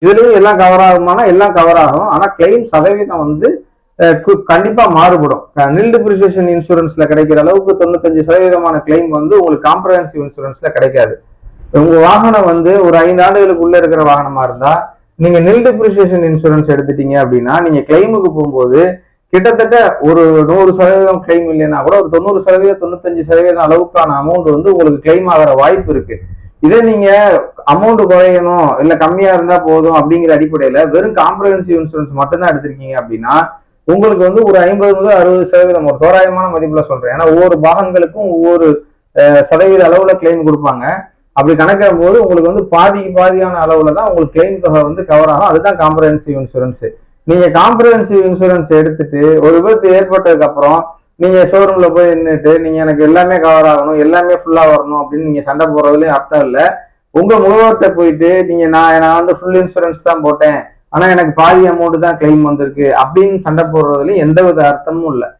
இதுலயும் எல்லாம் கவர் ஆகுமானா எல்லாம் கவர் ஆகும். ஆனா கிளைம் சதவீதம் வந்து கண்டிப்பா மாறுபடும். நில் டிப்ரிசியேஷன் இன்சூரன்ஸ்ல கிடைக்கிற அளவுக்கு 95% கிளைம் வந்து உங்களுக்கு காம்ப்ரஹென்சிவ் இன்சூரன்ஸ்ல கிடைக்காது. உங்க வாகனம் வந்து ஒரு 5 ஆண்டுகளுக்குள்ள இருக்கிற வாகனமா இருந்தா நீங்க நில் டிப்ரிசியேஷன் இன்சூரன்ஸ் எடுத்துட்டீங்க அப்படின்னா நீங்க கிளைமுக்கு போகும்போது கிட்டத்தட்ட ஒரு 100% கிளைம் இல்லைன்னா கூட ஒரு 90% 95% அளவுக்கான அமௌண்ட் வந்து உங்களுக்கு கிளைம் ஆகிற வாய்ப்பு இருக்கு. இதே நீங்க அமௌண்ட் குறையணும் இல்ல கம்மியா இருந்தா போதும் அப்படிங்கிற அடிப்படையில வெறும் காம்ப்ரஹென்சிவ் இன்சூரன்ஸ் மட்டும்தான் எடுத்திருக்கீங்க அப்படின்னா உங்களுக்கு வந்து ஒரு 50 முதல் 60% ஒரு தோராயமான மதிப்புல சொல்றேன். ஏன்னா ஒவ்வொரு பாகங்களுக்கும் ஒவ்வொரு சதவீத அளவுல கிளைம் கொடுப்பாங்க. அப்படி கணக்கிடும் போது உங்களுக்கு வந்து பாதியான அளவுல தான் உங்களுக்கு கிளைம் தொகை வந்து கவர் ஆகும். அதுதான் காம்ப்ரஹென்சிவ் இன்சூரன்ஸ். நீங்க காம்ப்ரஹென்சிவ் இன்சூரன்ஸ் எடுத்துட்டு ஒரு விபத்து ஏற்பட்டதுக்கு அப்புறம் நீங்க ஷோரூம்ல போய் நின்றுட்டு நீங்க எனக்கு எல்லாமே கவர் ஆகணும் எல்லாமே ஃபுல்லா வரணும் அப்படின்னு நீங்க சண்டை போடுறதுலயும் அர்த்தம் இல்லை. உங்க முகவர்கிட்ட போயிட்டு நீங்க நான் வந்து ஃபுல் இன்சூரன்ஸ் தான் போட்டேன் ஆனா எனக்கு பாதி அமௌண்ட் தான் கிளைம் வந்திருக்கு அப்படின்னு சண்டை போடுறதுலயும் எந்தவித அர்த்தமும் இல்லை.